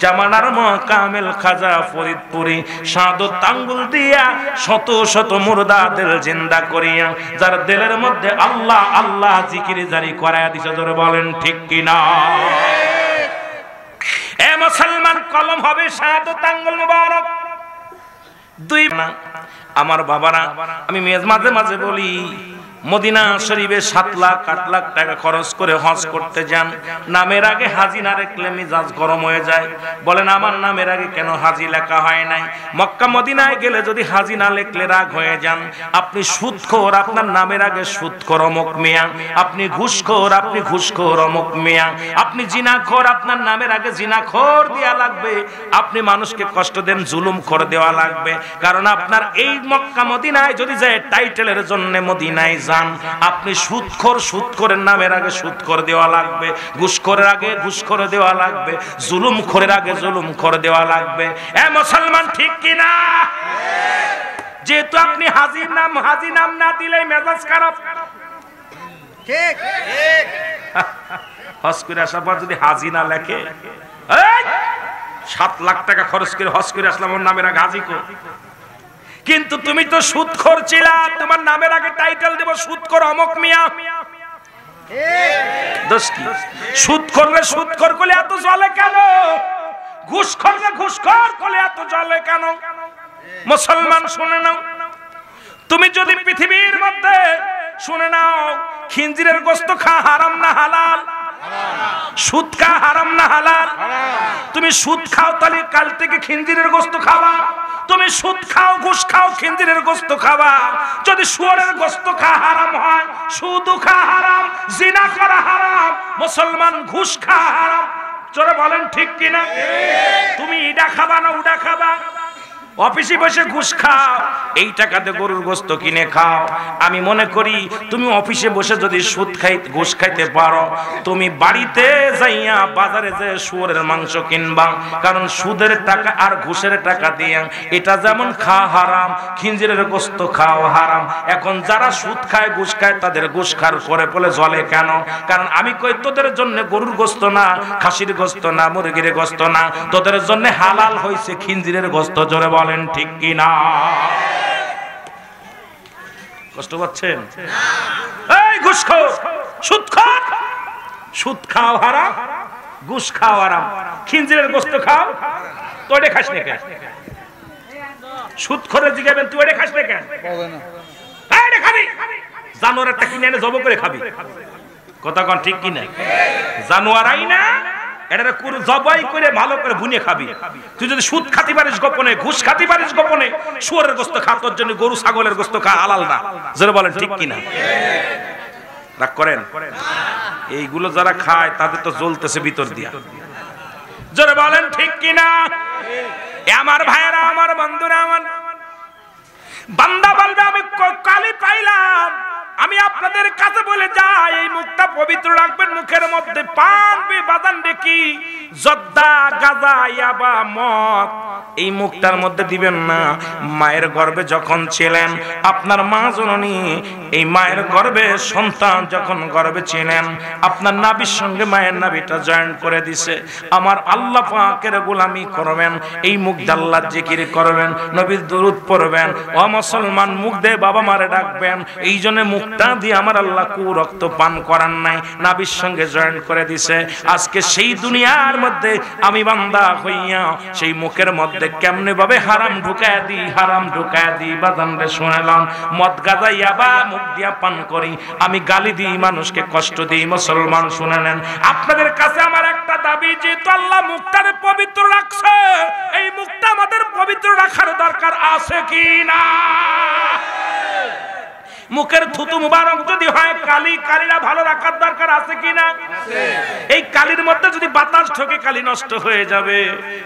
জামানার মকামেল খাজা ফরিদপুরি শাহাদাত আঙ্গুল দিয়া শত শত মুর্দাদের জিন্দা করিয়া যার দিলের মধ্যে আল্লাহ আল্লাহ জিকির জারি করায়া দিছে। জোরে বলেন ঠিক কি না? এ মুসলমান, কলম হবে শাহাদাত আঙ্গুল মোবারক। 2 আমার বাবারা, আমি মাঝে মাঝে বলি, মদিনা শরীফে 7 লাখ 8 লাখ টাকা খরচ করে হজ করতে যান, নামের আগে হাজি না রাখলে মিজাজ গরম হয়ে যায়। বলেন, আমার নামের আগে কেন হাজি লেখা হয় নাই? মক্কা মদিনায় গেলে যদি হাজি না লিখলে রাগ হয়ে যান। আপনি সুদখোর, আপনার নামের আগে সুদখোর অমুক মিয়া। আপনি ঘুষখোর, আপনি ঘুষখোর অমুক মিয়া। আপনি জিনাখোর, আপনার নামের আগে জিনাখোর দেয়া লাগবে। আপনি মানুষকে কষ্ট দেন, জুলুম করে দেওয়া লাগবে। কারণ আপনার এই মক্কা মদিনায় যদি যায় টাইটেলের জন্য মদিনায় আপনি সুদখোর, সুদখোরের নামের আগে সুদখোর দেওয়া লাগবে, ঘুষখোরের আগে ঘুষখোর দেওয়া লাগবে, জুলুমখোরের আগে জুলুমখোর দেওয়া লাগবে। এ মুসলমান, ঠিক কি না? যেহেতু আপনি হাজি নাম না দিলে মেজাজ খারাপ। ঠিক ঠিক। হজ করে আসার পর যদি হাজি না লেখে, 7 লাখ টাকা খরচ করে হজ করে আসলাম, ওর নামের আগে হাজি কো। কিন্তু তুমি তো সুদখোর ছিলা, তোমার নামের আগে টাইটেল দেব সুদখোর অমুক মিয়া। দোষ কি? সুদখোররে সুদখোর বলে এত জ্বলে কেন? ঘুষখোররে ঘুষখোর বলে এত জ্বলে কেন? মুসলমান শুনে নাও, তুমি যদি পৃথিবীর মধ্যে শুনে নাও, খিনজিরের গোশত খা হারাম না হালাল? সুদ খা হারাম না হালাল? তুমি সুদ খাও, তাহলে কাল থেকে খিনজিরের গোশত খাবা। তুমি সুদ খাও, ঘুষ খাও, খিনজিরের গোশত খাবা। যদি শুয়োরের গোশত খা হারাম হয়, সুদ খা হারাম, জিনা করা হারাম, মুসলমান ঘুষ খা হারাম। জোরে বলেন ঠিক কিনা? তুমি ইডা খাবা না উডা খাবা? অফিসে বসে ঘুষ খাও, এই টাকাতে গরুর গোশত কিনে খাও। আমি মনে করি তুমি অফিসে বসে যদি সুদ ঘুষ খাইতে পারো, তুমি বাড়িতে যাইয়া বাজারে যে শুয়োরের মাংস কিনবা। কারণ সুদের টাকা আর ঘুষের টাকা দিয়ে এটা যেমন খাওয়া হারাম, খিনজিরের গোশত খাওয়া হারাম। এখন যারা সুদ খায় ঘুষ খায় তাদের ঘুষ খার করে বলে জ্বলে কেন? কারণ আমি কই, তোদের জন্য গরুর গোশত না, খাসির গোশত না, মুরগির গোশত না, তোদের জন্য হালাল হয়েছে খিনজিরের গোশত। জোরে বলেন ঠিক কি না? কষ্ট পাচ্ছেন? এই ঘুষখোর, সুদখোর, সুদ খাও হারাম, ঘুষ খাও হারাম, খিনজিরের গোশত খাও, তো এটা খাস না কেন? সুদখোরের জিগাবেন, তুই এটা খাস না কেন? এটা খাবি, জানোয়ারটা কিনে এনে জব করে খাবি। কথা কোন ঠিক কি না? জানোয়ার আই না, এটা জবাই করে ভালো করে ভুনে খাবি। তুই যদি সুদ খাতে পারিস গোপনে, ঘুষ খাতে পারিস গোপনে, শুয়োরের গোশত খা, তোর জন্য গরু ছাগলের গোশত খা হালাল না। জোরে বলেন ঠিক কিনা? রাগ করেন? এইগুলো যারা খায় তাদের তো জ্বলতেছে ভিতর দিয়া। জোরে বলেন ঠিক কিনা? আমার ভাইয়েরা, আমার বন্ধুরা, আমার বান্দা বলবে, আমি কালি পাইলাম আমি আপনাদের কাছে বলে যাই, এই মুখটা পবিত্র রাখবেন। মুখের মধ্যে পান বাদান দেখি জর্দা, গাঁজা, ইয়াবা, মদ এই মুখটার মধ্যে দিবেন না। মায়ের গর্ভে যখন ছিলেন আপনার মা জননী, এই মায়ের গর্ভে সন্তান যখন গর্ভে ছিলেন, আপনার নাভির সঙ্গে মায়ের নাভিটা জয়েন করে দিছে। আমার আল্লাহ পাকের গোলামি করবেন, এই মুখ দিয়ে আল্লাহর জিকির করবেন, নবীর দুরূদ পড়বেন। ও মুসলমান, মুখ দিয়ে বাবা মারে ডাকবেন। এই জন্য মুখটা দিয়ে আমার আল্লাহ কু রক্ত পান করান নাই, নাভির সঙ্গে জয়েন করে দিছে। আজকে সেই দুনিয়ার মধ্যে আমি বান্দা হইয়া সেই মুখের মধ্যে কেমনে ভাবে হারাম ঢুকায় দিই বাদান রে শুনলাম। মদ গাঁজা ইয়াবা মুখ দিয়া পান করি, আমি গালি দিই, মানুষকে কষ্ট দিই। মুসলমান শুনে নেন, আপনাদের কাছে আমার একটা দাবি, যেহেতু আল্লাহ মুখটারে পবিত্র রাখছে, এই মুখটা আমাদের পবিত্র রাখার দরকার আছে কি না? মুখের থুতু মুবারক যদি হয় কালিরা ভালো রাখার দরকার আছে কি না? এই কালির মধ্যে যদি বাতাস ঢোকে কালি নষ্ট হয়ে যাবে,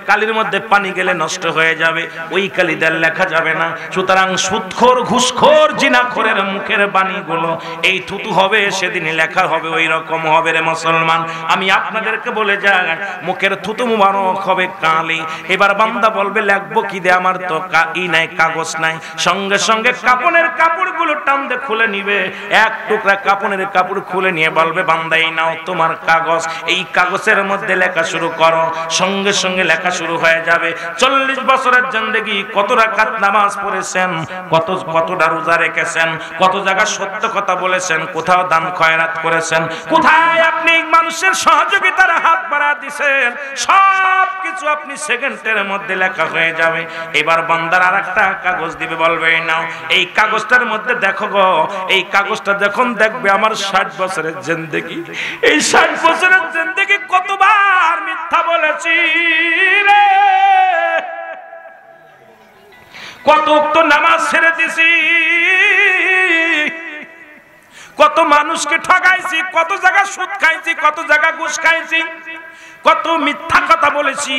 কালির মধ্যে পানি গেলে নষ্ট হয়ে যাবে, ওই কালি দিয়ে লেখা যাবে না। সুতরাং সুদখোর, ঘুষখোর, জিনাখোরের মুখের বাণীগুলো এই থুতু হবে, সেদিনই লেখা হবে ওই রকম হবে রে মুসলমান। আমি আপনাদেরকে বলে যাই, মুখের থুতু মুবারক হবে কালি। এবার বান্দা বলবে লিখবো কি দে, আমার তো নাই, কাগজ নাই। সঙ্গে সঙ্গে কাপড়ের কাপড়গুলো টান খুলে নিবে, এক টুকরা কাপড়ের কাপড় খুলে নিয়ে বলবে বান্দা এই নাও তোমার কাগজ, এই কাগজের মধ্যে লেখা শুরু করো। সঙ্গে সঙ্গে লেখা শুরু হয়ে যাবে। 40 বছরের জিন্দেগি কত রাকাত নামাজ পড়েছেন, কতটা রোজা রেখেছেন, কত জায়গা সত্য কথা বলেছেন, কোথাও দান খয়রাত করেছেন, কোথায় আপনি মানুষের সহযোগিতার হাত বাড়া দিয়েছেন, সব কিছু আপনি সেকেন্ডের মধ্যে লেখা হয়ে যাবে। এবার বান্দার আরেকটা কাগজ দিবে, বলবে এই নাও, এই কাগজটার মধ্যে দেখো গো, এই কাগজটা যখন দেখবে আমার 60 বছরের জিন্দেগি, এই 60 বছরের জিন্দেগি কতবার মিথ্যা বলেছি রে, কত তো নামাজ ছেড়ে দিছি, কত মানুষকে ঠকাইছি, কত জায়গা সুদ খাইছি, কত জায়গা ঘুষ খাইছি, কত মিথ্যা কথা বলেছি,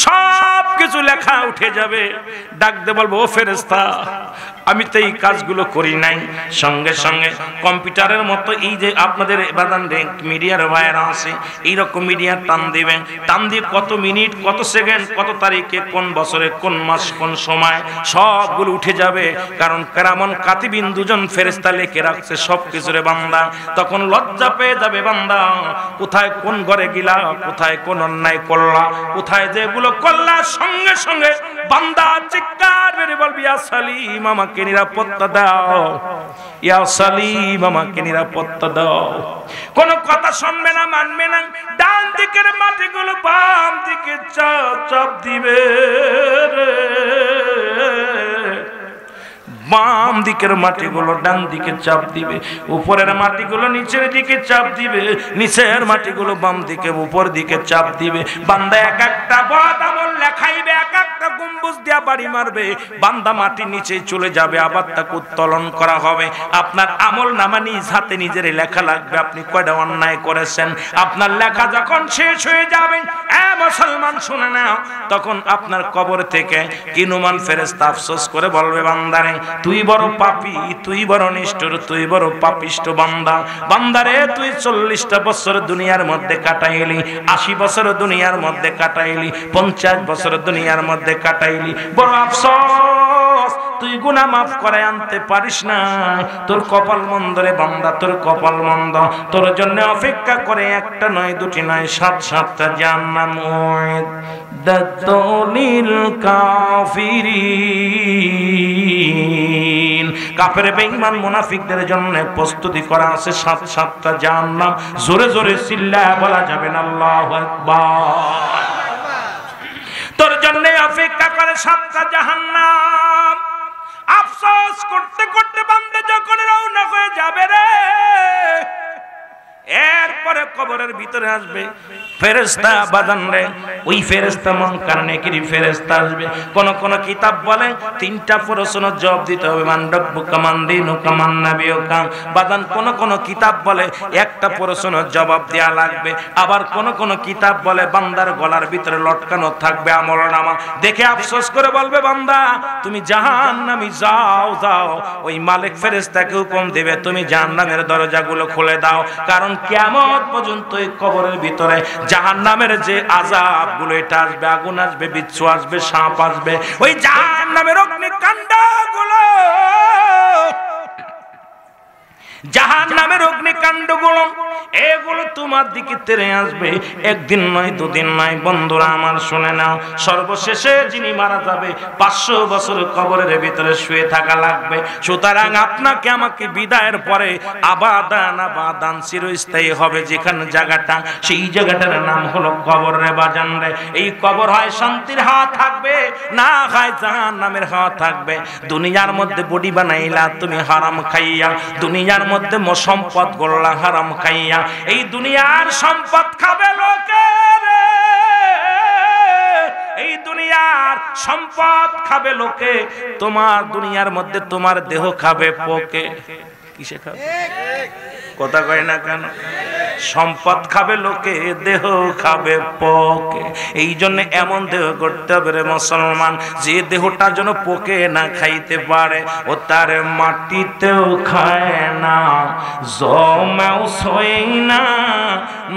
সব কিছু লেখা উঠে যাবে। ডাকতে বলবো ও ফেরেশতা, আমি তো এই কাজগুলো করি নাই। সঙ্গে সঙ্গে কম্পিউটারের মতো এই যে আপনাদের বাদান মিডিয়ার ভাইয়েরা আছে, এইরকম মিডিয়ার টান দিবেন, টান দিয়ে কত মিনিট, কত সেকেন্ড, কত তারিখে, কোন বছরে, কোন মাস, কোন সময়, সবগুলো উঠে যাবে। কারণ কেরামন কাতিবিন দুজন ফেরেশতা লিখে রাখছে সব কিছুরে বান্দা। তখন লজ্জা পেয়ে যাবে বান্দা, কোথায় কোন ঘরে গিলা, কোথায় কোন অন্যায় করলা, কোথায় যেগুলো করলা। সঙ্গে সঙ্গে বান্দা চিৎকার মেরে বলবি ইয়া সালিম আমাকে নিরাপত্তা দাও, ইয়া সালিম আমাকে নিরাপত্তা দাও। কোন কথা শুনবে না, মানবে না। ডান দিকের মাটিগুলো বাম দিকে চাপ দিবে, বাম দিকের মাটিগুলো ডান দিকে চাপ দিবে, উপরের মাটিগুলো নিচের দিকে চাপ দিবে, নিচের মাটিগুলো বাম দিকে উপর দিকে চাপ দিবে। বান্দা এক একটা বদ আমল লেখাইবে, এক একটা গম্বুজ দিয়া বাড়ি মারবে, বান্দা মাটি নিচে চলে যাবে, আবার তাকে উত্তোলন করা হবে। আপনার আমল নামা নিজ হাতে নিজের লেখা লাগবে, আপনি কয়টা অন্যায় করেছেন। আপনার লেখা যখন শেষ হয়ে যাবে, মুসলমান শুনে নাও, তখন আপনার কবর থেকে কিনুমান ফেরেশতা আফসোস করে বলবে বান্দারে তুই বড় পাপী, তুই বড় নিষ্ঠুর, তুই বড় পাপিষ্ট বান্দা। বান্দারে তুই 40টা বছর দুনিয়ার মধ্যে কাটাইলি, 80 বছর দুনিয়ার মধ্যে কাটাইলি, 50 বছর দুনিয়ার মধ্যে কাটাইলি, বড় আফসোস তুই গুনাহ মাফ করে আনতে পারিস না। তোর কপাল মন্দ রে বান্দা, তোর কপাল মন্দ। তোর জন্য অপেক্ষা করে একটা নয়, দুটি নয়, 7-7টা জাহান্নাম উইদ্দাতুল কাফিরিন। কাফের বেঈমান মুনাফিকদের জন্য প্রস্তুতি করা আছে 7-7টা জাহান্নাম। জোরে জোরে চিল্লায়া বলা যাবে না আল্লাহু আকবার। তোর জন্য অপেক্ষা করে 7টা জাহান্নাম। আফসোস করতে করতে বান্দা যখন রওনা হয়ে যাবে রে, এরপরে কবরের ভিতরে আসবে ফেরেশতা বাদান রে ওই ফেরেশতা মুনকার নেকির ফেরেশতা আসবে। কোন কোন কিতাব বলে 3টা প্রশ্নের জবাব দিতে হবে, মান রব্বুকা মান দীনুকা মান নাবিয়ুকা। বাদান কোন কোন কিতাব বলে একটা প্রশ্নের জবাব দেয়া লাগবে, আবার কোন কোন কিতাব বলে বান্দার গলার ভিতরে লটকানো থাকবে আমলনামা। দেখে আফসোস করে বলবে, বান্দা তুমি জাহান্নামে যাও যাও। ওই মালিক ফেরেশতাকে হুকুম দেবে, তুমি জাহান্নামের দরজাগুলো খুলে দাও, কারণ কিয়ামত পর্যন্ত এই কবরের ভিতরে জাহান্নামের যে আযাবগুলো এটা আসবে, আগুন আসবে, বিচ্ছু আসবে, সাপ আসবে, ওই জাহান্নামের অগ্নিকাণ্ডগুলো, জাহান্নামের অগ্নিকাণ্ডগুলো এগুলো তোমার দিকে তেড়ে আসবে। একদিন নয়, দুদিন নয়। বন্ধুরা আমার শুনে নাও, সর্বশেষে যিনি মারা যাবে 500 বছর কবরের ভিতরে শুয়ে থাকা লাগবে। সুতরাং আপনাকে আমাকে বিদায়ের পরে আবাদান আবাদান চিরস্থায়ী হবে যেখানে জায়গাটা, সেই জায়গাটার নাম হলো কবর রে বাজান রে। এই কবর হয় শান্তির হাওয়া থাকবে, না হয় জাহান্নামের হাওয়া থাকবে। দুনিয়ার মধ্যে বডি বানাইলা তুমি হারাম খাইয়া, দুনিয়ার মধ্যে সম্পদ গড়লা হারাম খাইয়া। এই দুনিয়ার সম্পদ খাবে লোকে রে, এই দুনিয়ার সম্পদ খাবে লোকে। তোমার দুনিয়ার মধ্যে তোমার দেহ খাবে পোকে। কিসে খাবে? কথা কয় না কেন? সম্পদ খাবে লোকে, দেহ খাবে পোকে। এই জন্য এমন দেহ করতে হবে রে মুসলমান, যে দেহটা যেন পোকে না খাইতে পারে। ও তার মাটিতেও খায় না, জমেও সই না,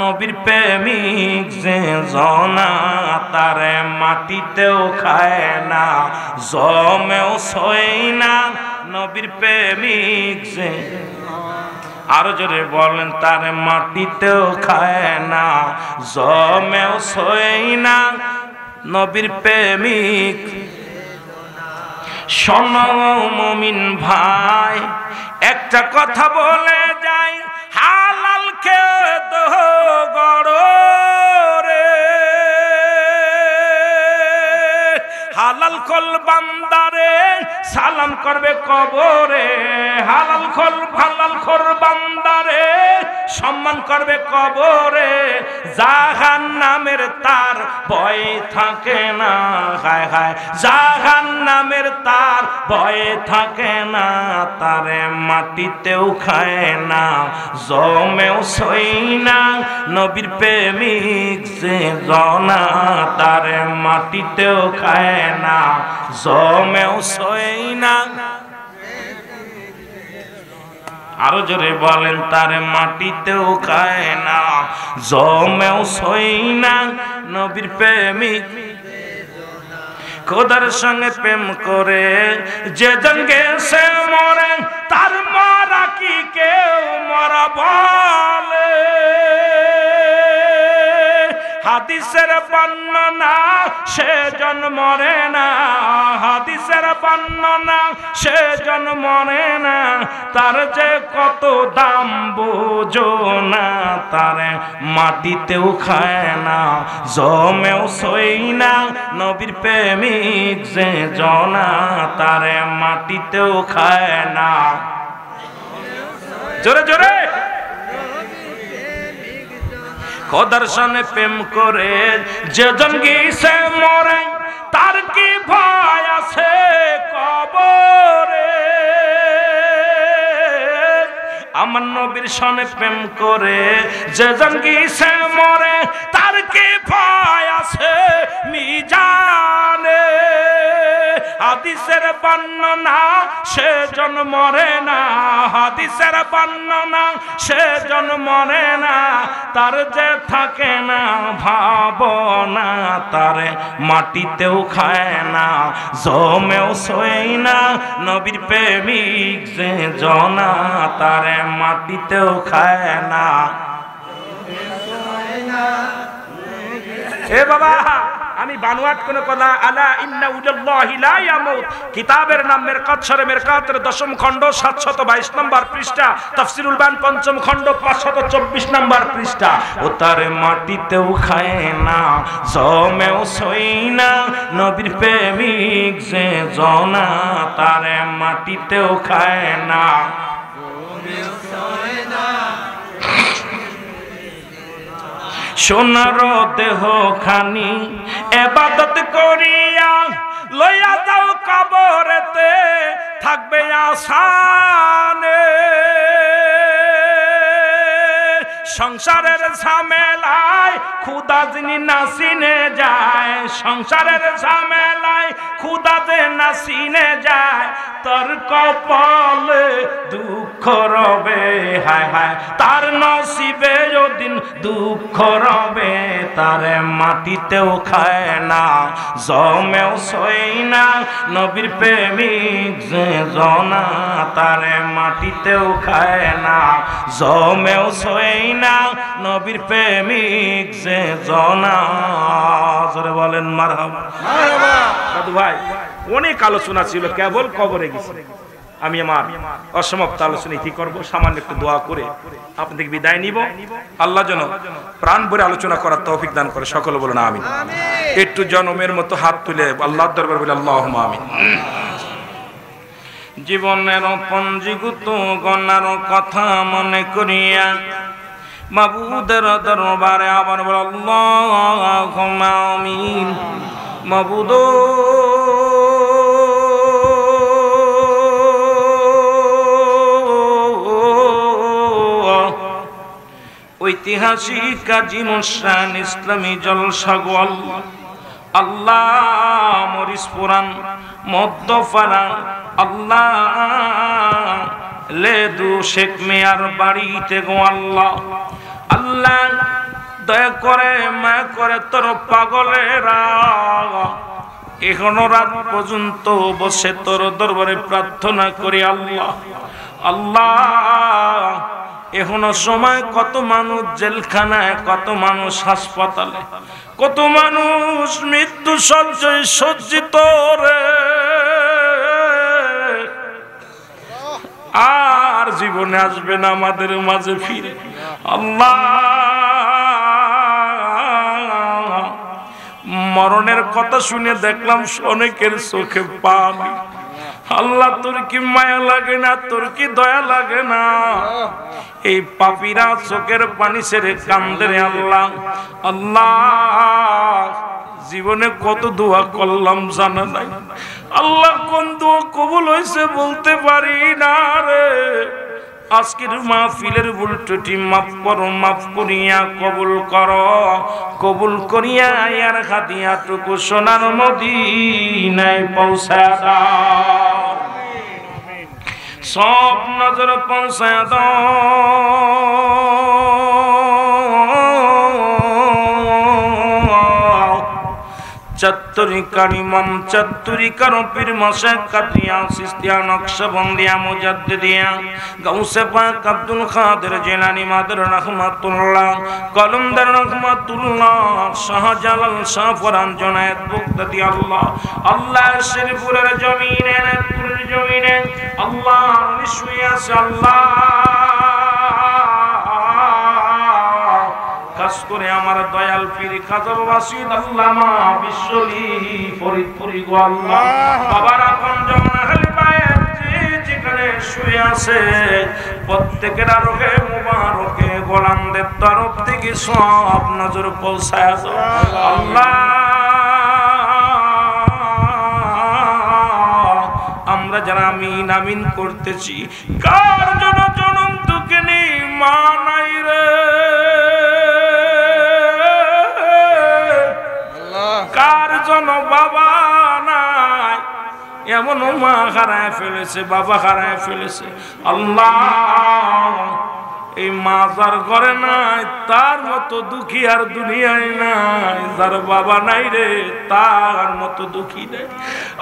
নবীর প্রেমিক যে জনা, তার মাটিতেও খায় না, জমেও সই না, নবীর প্রেমিক যে। আরো জোরে বলেন, তার মাটিতেও খায় না, জমেও সই না, নবীর প্রেমিক। শোনো মুমিন ভাই, একটা কথা বলে যাই, হালাল খেয়ে দহ গড় রে, হালাল খোল বান্দারে সালাম করবে কবরে, হালাল খোল বান্দারে সম্মান করবে কবরে। জাহান্নামের তার ভয় থাকে না, হায় হায়, জাহান্নামের তার ভয় থাকে না, তারে মাটিতেও খায় না, জমেও সই না, নবীর প্রেমিক যে জনা, তারে মাটিতেও খায় না, জমেও সই না। আরো জোরে বলেন, তার মাটিতেও খায় না, জমেও সই না, নবীর প্রেমিক। খোদার সঙ্গে প্রেম করে যে জন গেছে মরে, তার মরা কি কেউ মরা বলে? হাদিসের বর্ণনা সে জন মরে না, হাদিসের বর্ণনা সে জন মরে না, তার যে কত দাম বোঝো না, তারে মাটিতেও খায় না, জমেও সই না, নবীর প্রেমিক যে জনা, তারে মাটিতেও খায় না। জোরে জোরে খোদার সঙ্গে প্রেম করে যেজন গিয়েছে মরে, তার কি ভয় আছে কবরে? আমার নবীর সঙ্গে প্রেম করে যেজন গিয়েছে মরে, তার কি ভয় আছে মিজানে? হাদিসের বর্ণনা সে জন মরে না, হাদিসের বর্ণনা সে জন মরে না, তার যে থাকে না ভাবনা, তারে মাটিতেও খায় না, জমেও সই না, নবীর প্রেমিক যে জনা, তারে মাটিতেও খায় না। এ বাবা, আমি বানোয়াট কোন কথা, আলা ইন্না উজাল্লাহি লা ইয়ামুত, কিতাবের নাম মেরকাত শরে মেরকাতের 10ম খণ্ড 722 নম্বর পৃষ্ঠা, তাফসীরুল বায়ান 5ম খণ্ড 524 নম্বর পৃষ্ঠা। ও তার মাটিতেও খায় না, জমেও সই না, নবীর প্রেমিক যে জনা, তার মাটিতেও খায় না, জমেও সই না। সোনার দেহ খানি ইবাদত করিয়া লইয়া যাও কবরেতে থাকবে আসানে সংসারের ঝামেলায় খুদা যিনি না চিনে যায় সংসারের ঝামেলায় খুদা যে না চিনে যায় তোর কপালে দুঃখ রবে হায় হায় তার নসিবে ওদিন দুঃখ রবে তারে মাটিতেও খায় না জমেও সই না নবীর প্রেমিক যে জনা তারে মাটিতেও খায় না জমেও সই না নবীর প্রেমিক যে জনা জোরে বলেন মারহাবা মারহাবা দাদু ভাই অনেক আলোচনা ছিল কেবল কবরে গেছে আমি আমার অসমাপ্ত আলোচনা কি করব সামান্য একটু দোয়া করে আপনাদের বিদায় নিব আল্লাহ যেন প্রাণ ভরে আলোচনা করার তৌফিক দান করে সকলে বলুন আমিন একটু জনমের মতো হাত তুলে আল্লাহর দরবারে বলে আল্লাহুম্মা আমিন জীবনের পঞ্জীভূত গণার কথা মনে করিয়া মাবুদের দরবারে আবার বল আল্লাহুম্মা আমিন মাবুদ ঐতিহাসিক কাজী মোশান ইসলামী জলসা গোয়াল আল্লাহ মরিস পুরান মধ্যপাড়া আল্লাহ লেদু শেখ মিয়ার বাড়িতে গো আল্লাহ আল্লাহ দয়া করে মায়া করে তোর পাগলেরা এখনো রাত পর্যন্ত বসে তোর দরবারে প্রার্থনা করি আল্লাহ আল্লাহ এখনো সময় কত মানুষ জেলখানায় কত মানুষ হাসপাতালে কত মানুষ মৃত্যু সজ্জায় সজ্জিত রে আর জীবনে আসবে না আমাদের মাঝে ফিরে আল্লাহ মরণের কথা শুনে দেখলাম অনেকের চোখে পানি আল্লাহ তোর কি মায়া লাগে না তোর কি দয়া লাগে না এই পাপীরা চোখের পানি ছেড়ে কান্দে রে আল্লাহ আল্লাহ জীবনে কত দোয়া করলাম জানা নাই আল্লাহ কোন দোয়া কবুল হয়েছে বলতে পারি না রে আজকের মাহফিলের ভুল ত্রুটি মাফ করো মাফ করিয়া কবুল করিয়া ইয়ার হাদিয়াটুকু সোনার মদিনায় পৌঁছায় দাও সব নজর পৌঁছায় দাও চত্তুরি কারিমন চত্তুরি কারো পীর মশা কাটিয়া সিস্তিয়া নকশবন্দিয়া মুজাদ্দিদিয়া গাউসে পাক আব্দুল কাদের জিলানী মাদর রহমাতুল্লাহ কলমদার রহমাতুল্লাহ শাহজালাল শাহ ফরান জুনায়েদ বুগদাদি আল্লাহ আল্লাহ শরীফুরের জমিনে নাথপুরের জমিনে আল্লাহ নিশুয়াস আল্লাহ কাজ করে আমার দয়াল পীর খাজা ওয়াসিদ আল্লামা বিশ্বলি ফরিদপুরি গো আল্লাহ বাবার আপন জন আহলে বায়াত যেখানে শুয়ে আছে প্রত্যেকের রোগে মুবারকে গোলামদের তরফ থেকে সব নজর পৌঁছায় আল্লাহ আমরা যারা আমিন আমিন করতেছি কার জন্য জনম তোকে নেই মা নাই রে কার জন্য বাবা নাই এমন মা হারায় ফেলেছে বাবা হারায় ফেলেছে আল্লাহ এই মা যার ঘরে নাই তার মতো দুঃখী আর দুনিয়ায় নাই যার বাবা নাই রে তার মতো দুঃখী নেই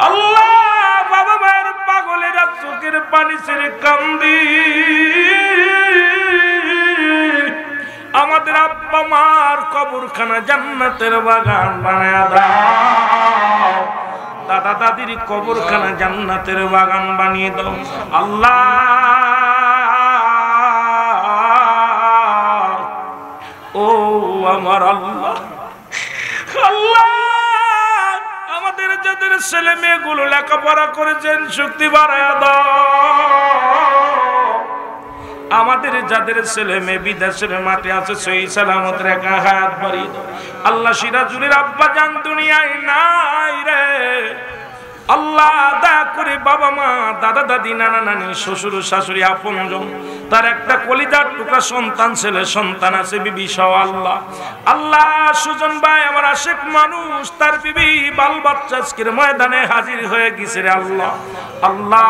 আল্লাহ বাবা মায়ের পাগলেরা চোখের পানি ছেড়ে কান্দি আমাদের আব্বা মার কবরখানা জান্নাতের বাগান বানায়া দাও দাদা দাদির কবরখানা জান্নাতের বাগান বানিয়ে দাও আল্লাহ ও আমার আল্লাহ আল্লাহ আমাদের যাদের ছেলে মেয়েগুলো লেখাপড়া করেছেন শক্তি বাড়ায়া দাও আমাদের যাদের ছেলে মেয়ে বিদেশের মাঠে আছে সেই সালামত রেখা হাত বাড়িয়ে দাও আল্লাহ। সিরাজুলের আব্বা জান দুনিয়ায় নাই রে আল্লাহ, দয়া করে বাবা মা দাদা দাদি নানা নানি শ্বশুর শাশুড়ি আপনজন তার একটা কলিজার টুকরা সন্তান ছেলে সন্তান আছে বিবি সহ আল্লাহ। আল্লাহ সুজন ভাই আমার আশেক মানুষ তার বিবি বাল বাচ্চা আজকের ময়দানে হাজির হয়ে গেছে রে আল্লাহ। আল্লাহ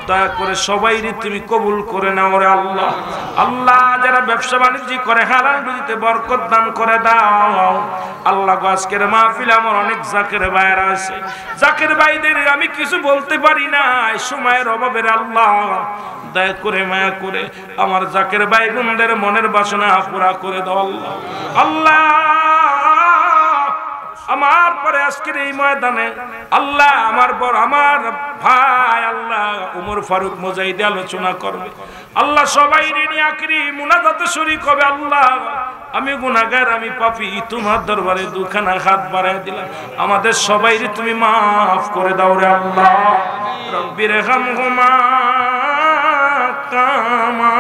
দয়া করে সবাই তুমি কবুল করে নাও রে আল্লাহ। আল্লাহ যারা ব্যবসা বাণিজ্য করে হালাল রুজিতে বরকত দান করে দাও আল্লাহ। আজকের মাহফিল আমার অনেক জাকের ভাইরা আছে, জাকের ভাইদের আমি কিছু বলতে পারি না সময়ের অভাবের আল্লাহ দয়া করে মায়া করে আমার জাকের ভাই বোনদের মনের বাসনা পুরা করে দাও আল্লাহ। আল্লাহ আমার পরে আজকের এই ময়দানে আল্লাহ আমার বড় আমার ভাই আল্লাহ উমর ফারুক মুজাহিদি আলোচনা করবে আল্লাহ। সবাই নিয়ে আখরি মুনাজাতে শরীক হবে আল্লাহ। আমি গুনাহগার, আমি পাপী, তোমার দরবারে দুখানা হাত বাড়ায় দিলাম, আমাদের সবাই তুমি মাফ করে দাও রে আল্লাহ। রব্বির হামহুমা কামা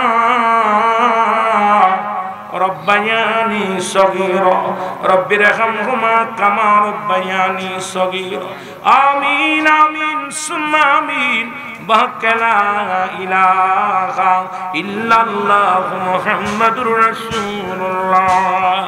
রব্বায়ানি সগীরা রব্বির হামহুমা কামা রব্বায়ানি সগীরা। আমিন আমিন সুম্মা আমিন। বাকালা ইলাহা ইল্লাল্লাহু মুহাম্মাদুর রাসূলুল্লাহ।